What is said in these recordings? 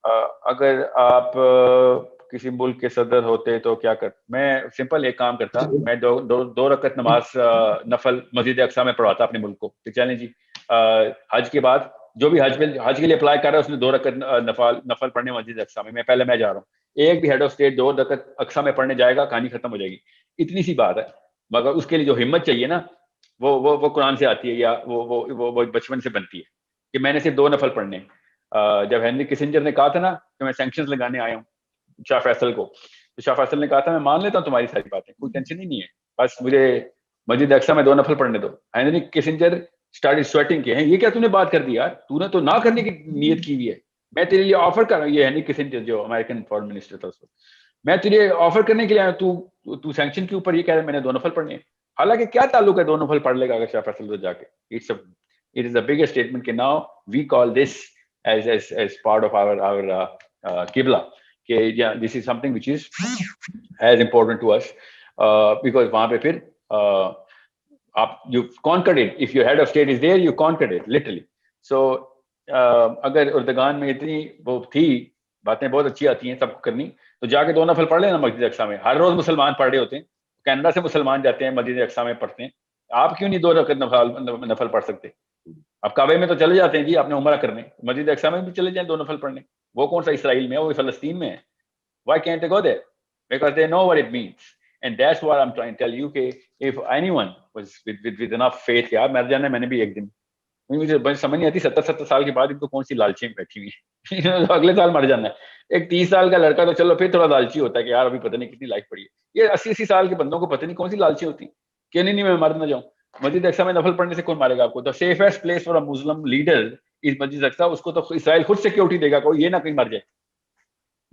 اگر آپ کسی ملک کے صدر ہوتے تو کیا کرتے؟ میں سمپل ایک کام کرتا، میں دو رکعت نماز نفل مسجد اقصی میں پڑھاتا اپنے ملک کو. چلیں جی، حج کے بعد جو بھی حج کے لیے اپلائی کر رہا ہے اس نے 2 رکعت نفل پڑھنے مسجد اقصی میں. پہلے میں جا رہا ہوں، ایک بھی ہیڈ آف اسٹیٹ 2 رکعت اقصی میں پڑھنے جائے گا، کہانی ختم ہو جائے گی. اتنی سی بات ہے. مگر اس کے لیے جو ہمت چاہیے نا، وہ قرآن سے آتی ہے یا وہ بچپن سے بنتی ہے کہ میں نے صرف 2 نفل پڑھنے. جب ہینری کسنجر نے کہا تھا نا کہ میں سینکشنز لگانے آیا ہوں شاہ فیصل کو، تو شاہ فیصل نے کہا تھا میں مان لیتا ہوں تمہاری ساری باتیں، کوئی ٹینشن ہی نہیں ہے، بس مجھے مسجد اقصی میں 2 نفل پڑھنے دو. ہینری کسنجر اسٹارٹڈ سویٹنگ کہ یہ کیا تو نے بات کر دی یار، تو نے تو نہ کرنے کی نیت کی ہوئی ہے، میں تیرے لیے آفر کر رہا ہوں. یہ ہینری کسنجر جو امریکن فارن منسٹر تھا، اس وقت میں تجھے آفر کرنے کے لیے آیا ہوں، تو سینکشن کے اوپر یہ کہہ رہا ہے میں نے 2 نفل پڑھنے ہیں. حالانکہ کیا تعلق ہے 2 نفل پڑھ لے گا اگر شاہ فیصل تو جا کے. It is a bigger statement کہ now we call this as part of our qibla کہ yeah, this is something which is as important to us because وہاں پہ پھر آپ you conquered it. If your head of state is there, you conquered it literally. So اگر Erdogan میں اتنی وہ تھی، باتیں بہت اچھی آتی ہیں سب کو کرنی، تو جا کے 2 نفل پڑھ لینا مسجد اقصی میں. ہر روز مسلمان پڑھ رہے ہوتے ہیں، کینیڈا سے مسلمان جاتے ہیں مسجد اقصی میں پڑھتے ہیں، آپ کیوں نہیں 2 رکعت نفل پڑھ سکتے؟ اب کعبے میں تو چلے جاتے ہیں جی اپنے عمرہ کرنے، مسجد اقصی میں بھی چلے جائیں 2 نفل پڑھنے. وہ کون سا اسرائیل میں ہے، وہ فلسطین میں ہے. Why can't they go there? Because they know what it means. And that's what I'm trying to tell you کہ if anyone was with enough faith کہ مر جانا ہے، میں نے بھی ایک دن، مجھے سمجھ نہیں آتی 70 سال کے بعد ان کو کون سی لالچیں بیٹھی ہوئی ہیں اگلے سال مر جانا ہے. ایک 30 سال کا لڑکا تو چلو پھر تھوڑا لالچی ہوتا ہے کہ یار ابھی پتہ نہیں کتنی لائف پڑی ہے. یہ 80 سال کے بندوں کو پتہ نہیں کون سی لالچی ہوتی کہ نہیں میں مر نہ جاؤں. مسجد اقصی میں نفل پڑھنے سے کون مارے گا آپ کو؟ The safest place for a Muslim leader is مسجد اقصی. اس کو تو اسرائیل خود سیکورٹی دے گا، کوئی یہ نہ کہیں مر جائے.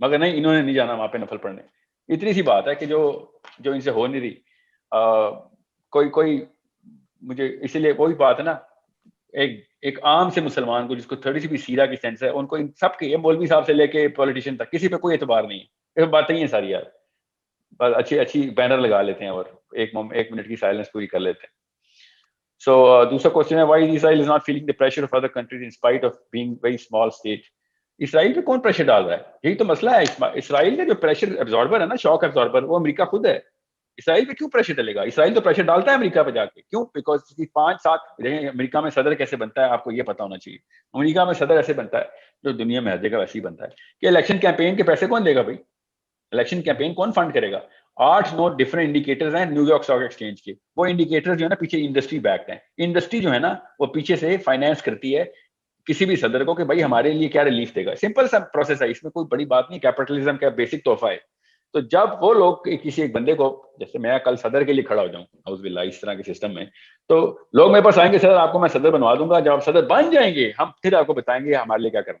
مگر نہیں، انہوں نے نہیں جانا وہاں پہ نفل پڑھنے. اتنی سی بات ہے کہ جو ان سے ہو نہیں رہی. کوئی مجھے اسی لیے وہی بات ہے نا، ایک عام سے مسلمان کو جس کو تھوڑی سی بھی سیرہ کی سینس ہے، ان کو ان سب کے مولوی صاحب سے لے کے پولیٹیشین تک کسی پہ کوئی اعتبار نہیں ہے. یہ باتیں ہی ہیں ساری یار، بس اچھی بینر لگا لیتے ہیں اور 1 منٹ کی سائلنس پوری کر لیتے ہیں. So دوسرا کوشچن ہے why Israel is not feeling the pressure of other countries in spite of being very small state. اسرائیل پہ کون پریشر ڈال رہا ہے؟ یہی تو مسئلہ ہے. اسرائیل کا جو پریشر ابزاربر ہے نا، شاک ابزاربر، وہ امریکہ خود ہے. اسرائیل پہ کیوں پریشر ڈلے گا؟ اسرائیل تو پریشر ڈالتا ہے امریکہ پہ جا کے. کیوں؟ بیکاز 5-7 امریکہ میں صدر کیسے بنتا ہے آپ کو یہ پتا ہونا چاہیے. امریکہ میں صدر ایسے بنتا ہے جو دنیا میں ہر جگہ ویسے ہی بنتا ہے کہ الیکشن کیمپین کے پیسے کون دے گا بھائی؟ الیکشن کیمپین کون فنڈ کرے گا؟ 8-9 ڈفرنٹ انڈیکیٹرز ہیں نیو یارک اسٹاک ایکسچینج کے. وہ انڈیکیٹر جو ہے نا پیچھے انڈسٹری بیکڈ ہیں. انڈسٹری جو ہے نا وہ پیچھے سے فائنینس کرتی ہے کسی بھی صدر کو کہ بھائی ہمارے لیے کیا ریلیف دے گا. سمپل سا پروسیس ہے، اس میں کوئی بڑی بات نہیں. کیپٹلزم کا بیسک تحفہ ہے. تو جب وہ لوگ کسی ایک بندے کو، جیسے میں کل صدر کے لیے کھڑا ہو جاؤں اعوذ باللہ اس طرح کے سسٹم میں، تو لوگ میرے پاس آئیں گے صدر آپ کو میں صدر بنوا دوں گا. جب آپ صدر بن جائیں گے ہم پھر آپ کو بتائیں گے ہمارے لیے کیا کرنا.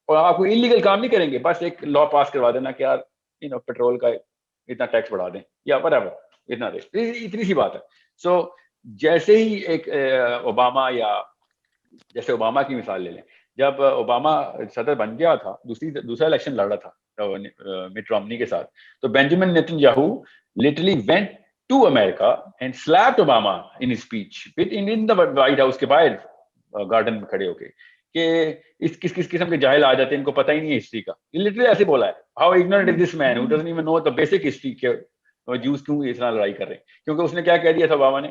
اور آپ کو انلیگل کام نہیں کریں گے، بس ایک لا پاس کروا دینا کہ یار پیٹرول کا اتنا ٹیکس بڑھا دیں یا whatever اتنا دے. اتنی سی بات ہے. سو جیسے ہی ایک اوباما، یا جیسے اوباما کی مثال لے لیں، جب اوباما صدر بن گیا تھا، دوسرا الیکشن لڑ رہا تھا مٹ رومنی کے ساتھ، تو Benjamin Netanyahu literally went to America and slapped Obama in his speech in the White House کے باہر گارڈن میں کھڑے ہو کے کہ اس کس قسم کے جاہل آ جاتے ہیں، ان کو پتہ ہی نہیں ہے ہسٹری کا. لٹرلی ایسے بولا ہے. How ignorant is this man who doesn't even know the basic history کہ جوز کیوں اتنا لڑائی کر رہے ہیں. کیونکہ اس نے کیا کہہ دیا تھا اوباما نے.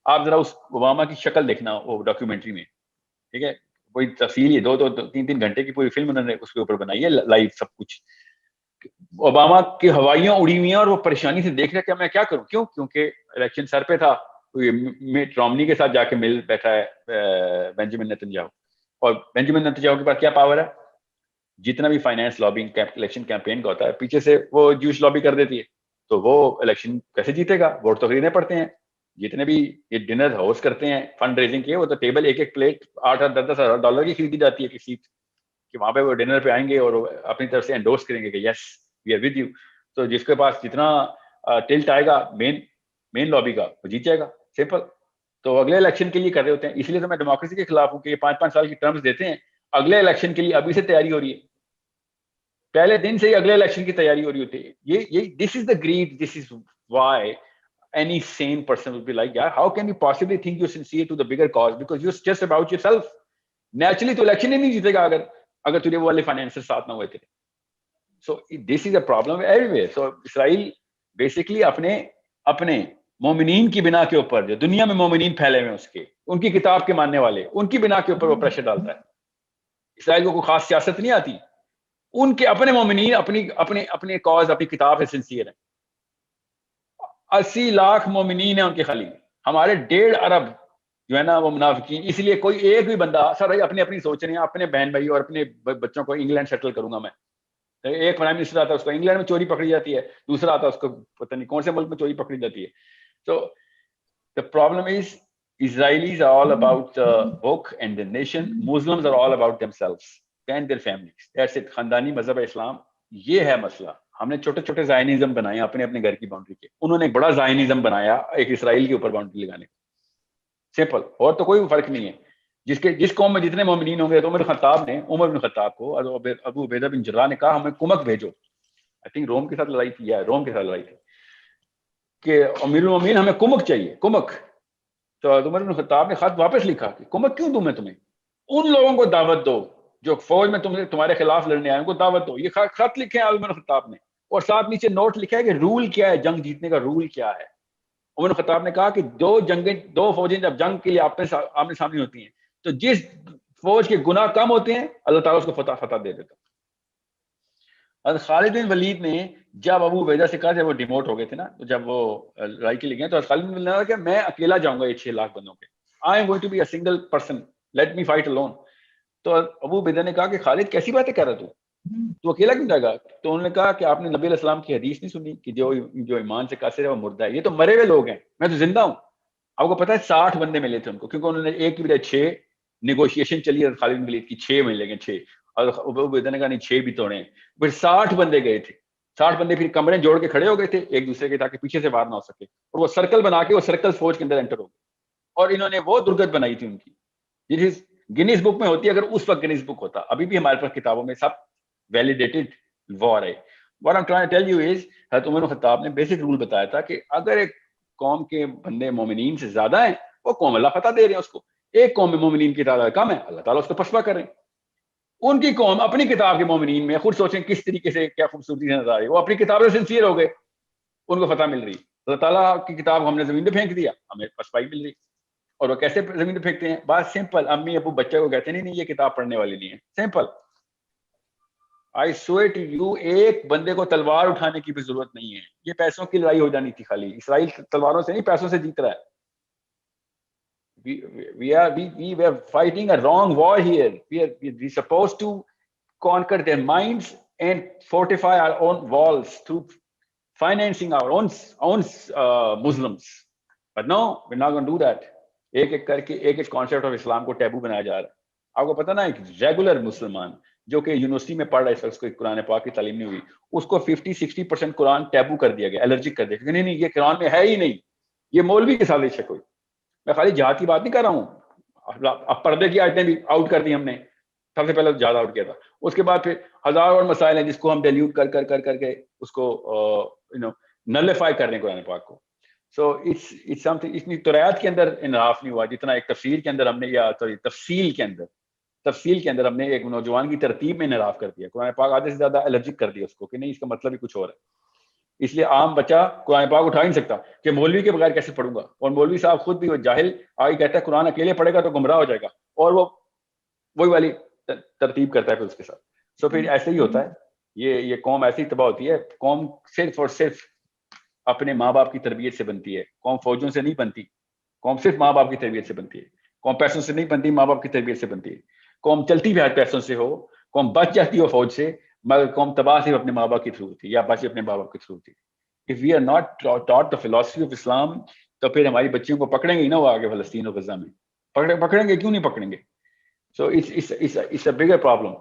آپ ذرا اس اوباما کی شکل دیکھنا وہ ڈاکیومنٹری میں، ٹھیک ہے، کوئی تفصیل ہی 2-3 گھنٹے کی پوری فلم انہوں نے اس کے اوپر بنائی ہے لائیو سب کچھ. اوباما کی ہوائیاں اڑی ہوئی ہیں اور وہ پریشانی سے دیکھ رہا کہ میں کیا کروں. کیوں؟ کیونکہ الیکشن سر پہ تھا. مٹ رومنی کے ساتھ جا کے مل بیٹھا ہے بینجامن نیتن یاہو. اور بینجامن نیتن یاہو کے پاس کیا پاور ہے؟ جتنا بھی فائنانس لابنگ الیکشن کیمپین کا ہوتا ہے پیچھے سے وہ جوش لابی کر دیتی ہے. تو وہ الیکشن کیسے جیتے گا؟ ووٹ تو خریدنے پڑتے ہیں. جتنے بھی یہ ڈنر ہوسٹ کرتے ہیں فنڈ ریزنگ کے، وہ تو ٹیبل ایک پلیٹ $8,000-10,000 کی خریدی جاتی ہے کسی کہ وہاں پہ وہ ڈنر پہ آئیں گے اور اپنی طرف سے انڈورس کریں گے کہ یس وی آر ود یو. تو جس کے پاس جتنا ٹلٹ آئے گا مین لابی کا وہ جیت جائے گا. سمپل. تو اگلے الیکشن کے لیے کر رہے ہوتے ہیں. اس لیے تو میں ڈیموکریسی کے خلاف ہوں کہ یہ 5-5 سال کی ٹرمز دیتے ہیں. اگلے الیکشن کے لیے ابھی سے تیاری ہو رہی ہے، پہلے دن سے ہی اگلے الیکشن کی تیاری ہو رہی ہوتی ہے. یہ this is the grade. This is why any sane person would be like, yeah, how can you possibly think you're sincere to the bigger cause because you're just about yourself. Naturally تو election ہی نہیں جیتے گا اگر اگر تجھے وہ والے فائنینسر ساتھ نہ ہوئے تھے. So this is a problem everywhere. So Israel basically اپنے مومنین کی بنا کے اوپر, جو دنیا میں مومنین پھیلے ہوئے ہیں اس کے, ان کی کتاب کے ماننے والے, ان کی بنا کے اوپر وہ پریشر ڈالتا ہے. اسرائیل کو کوئی خاص سیاست نہیں آتی, ان کے اپنے مومنین اپنے کاز, اپنی کتاب سے سنسیئر ہیں. 80 لاکھ مومنین ہیں ان کے خالی. ہمارے 1.5 ارب جو ہے نا وہ منافقین. اس لیے کوئی ایک بھی بندہ سر اپنی سوچ رہے ہیں, اپنے بہن بھائی اور اپنے بچوں کو انگلینڈ سیٹل کروں گا میں. ایک پرائم منسٹر آتا ہے اس کو انگلینڈ میں چوری پکڑی جاتی ہے, دوسرا آتا ہے اس کو پتہ نہیں کون سے ملک میں چوری پکڑی جاتی ہے. So the problem is Israelis are all about the book and the nation. Muslims are all about themselves and their families. That's it. خاندانی مذہب اسلام, یہ ہے مسئلہ. ہم نے چھوٹے چھوٹے زائنزم بنائے اپنے گھر کی باؤنڈری کے. انہوں نے ایک بڑا زائنزم بنایا ایک اسرائیل کے اوپر باؤنڈری لگانے کا. سمپل, اور تو کوئی فرق نہیں ہے. جس قوم میں جتنے مومنین ہوں گے, تو عمر بن خطاب کو ابو عبیدہ بن جراح نے کہا ہمیں کمک بھیجو. آئی تھنک روم کے ساتھ لڑائی تھی, روم کے ساتھ لڑائی تھی کہ امیر المومنین ہمیں کمک چاہیے, کمک. تو عمر بن خطاب نے خط واپس لکھا کہ کمک کیوں دوں میں تمہیں, ان لوگوں کو دعوت دو جو فوج میں تمہارے خلاف لڑنے آئے, ان کو دعوت دو. یہ خط لکھے ہیں عمر بن خطاب نے, اور ساتھ نیچے نوٹ لکھا ہے کہ رول کیا ہے, جنگ جیتنے کا رول کیا ہے. عمر بن خطاب نے کہا کہ دو فوجیں جب جنگ کے لیے آمنے سامنے ہوتی ہیں, تو جس فوج کے گناہ کم ہوتے ہیں اللہ تعالیٰ اس کو فتح دے دیتا. حضرت خالد بن ولید نے جب ابو عبیدہ سے کہا, جب وہ ڈیموٹ ہو گئے تھے نا, تو جب وہ لڑائی کے لیے گئے, تو خالد بن ولید نے کہا کہ میں اکیلا جاؤں گا یہ 6 لاکھ بندوں کے. I am going to be a single person, let me fight alone. تو ابو عبیدہ نے کہا کہ خالد کیسی باتیں کر رہا تو اکیلا کیوں جائے گا؟ تو انہوں نے کہا کہ آپ نے نبی علیہ السلام کی حدیث نہیں سنی کہ جو ایمان سے قاصر ہے وہ مردہ ہے. یہ تو مرے ہوئے لوگ ہیں, میں تو زندہ ہوں. آپ کو پتا ہے 60 بندے ملے تھے ان کو, کیونکہ انہوں نے ایک کی بجائے 6 نیگوشیشن چلی ہے خالد بن ولید کی, 6 ملے گئے 6, اور ابو عبیدہ نے کہا نہیں 6 بھی توڑے ہیں. پھر 60 بندے گئے تھے, 60 بندے پھر کمرے جوڑ کے کھڑے ہو گئے تھے ایک دوسرے کے, تاکہ پیچھے سے وار نہ ہو سکے, اور وہ سرکل بنا کے وہ سرکل فوج کے اندر انٹر ہو گئے. اور انہوں نے وہ درگت بنائی تھی ان کی, جس گنیز بک میں ہوتی ہے. اگر اس وقت گنیز بک ہوتا, ابھی بھی ہمارے پاس کتابوں میں سب ویلیڈیٹڈ وار ہے. What I'm trying to tell you is حضرت عمر بن خطاب نے بیسک رول بتایا تھا کہ اگر ایک قوم کے بندے مومنین سے زیادہ ہیں, وہ قوم اللہ فتح دے رہے ہیں اس کو. ایک قوم میں مومنین کی تعداد کم ہے, اللہ تعالیٰ اس کو پسپا کر رہے ہیں. ان کی قوم اپنی کتاب کے مومنین میں, خود سوچیں کس طریقے سے کیا خوبصورتی سے نظر آ رہی ہے, وہ اپنی کتاب سے سنسیئر ہو گئے, ان کو فتح مل رہی. اللہ تعالیٰ کی کتاب ہم نے زمین پہ پھینک دیا, ہمیں پسپائی مل رہی. اور وہ کیسے زمین پہ پھینکتے ہیں؟ بات سمپل, امی ابو بچے کو کہتے نہیں یہ کتاب پڑھنے والی نہیں ہے. Simple, I swear to you, ایک بندے کو تلوار اٹھانے کی بھی ضرورت نہیں ہے. یہ پیسوں کی لڑائی ہو جانی تھی خالی. اسرائیل تلواروں سے نہیں, پیسوں سے جیت رہا ہے. We were fighting a wrong war here. We supposed to conquer their minds and fortify our own walls through financing our own Muslims. But no, we're not going to do that. ایک کر کے ایک concept of اسلام کو taboo بنایا جا رہا ہے. آپ کو پتا نا, ایک ریگولر مسلمان جو کہ یونیورسٹی میں پڑھ رہا ہے, اس کو قرآن پاک کی تعلیم نہیں ہوئی, اس کو 50-60% قرآن ٹیبو کر دیا گیا, الرجک کر دیا گیا. نہیں یہ قرآن میں ہے ہی نہیں, یہ مولوی کے سازش ہے کوئی. میں خالی جہاد کی بات نہیں کر رہا ہوں, اب پردے کی آیتیں بھی آؤٹ کر دی ہم نے. سب سے پہلے جہاد آؤٹ کیا تھا, اس کے بعد پھر ہزار اور مسائل ہیں جس کو ہم ڈیلیوٹ کر کے اس کو نلیفائی کر رہے ہیں قرآن پاک کو. So it's something. اتنی تریات کے اندر انحراف نہیں ہوا جتنا ایک تفسیر کے اندر ہم نے, یا تفصیل کے اندر ہم نے ایک نوجوان کی ترتیب میں انحراف کر دیا. قرآن پاک آدھے سے زیادہ الرجک کر دیا اس کو کہ نہیں اس کا مطلب ہی کچھ اور ہے. اس لیے عام بچہ قرآن پاک اٹھا ہی نہیں سکتا کہ مولوی کے بغیر کیسے پڑھوں گا. اور مولوی صاحب خود بھی وہ جاہل آگے کہتا ہے قرآن اکیلے پڑھے گا تو گمراہ ہو جائے گا, اور وہ وہی والی ترتیب کرتا ہے پھر اس کے ساتھ. سو پھر ایسے ہی ہوتا ہے. یہ قوم ایسی تباہ ہوتی ہے. قوم صرف اور صرف اپنے ماں باپ کی تربیت سے بنتی ہے. قوم فوجوں سے نہیں بنتی, قوم صرف ماں باپ کی تربیت سے بنتی ہے. قوم پیسوں سے نہیں بنتی, ماں باپ کی تربیت سے بنتی ہے. قوم چلتی بھی پیسوں سے ہو, قوم بچ جاتی ہو فوج سے, مگر قوم تباہ صرف اپنے ماں باپ کے تھرو تھی, یا بچ اپنے ماں باپ کے تھرو تھی. If we are not taught the philosophy of Islam, تو پھر ہماری بچیوں کو پکڑیں گے ہی نا وہ آگے فلسطین اور غزہ میں. پکڑیں گے کیوں نہیں پکڑیں گے؟ So it's a bigger problem.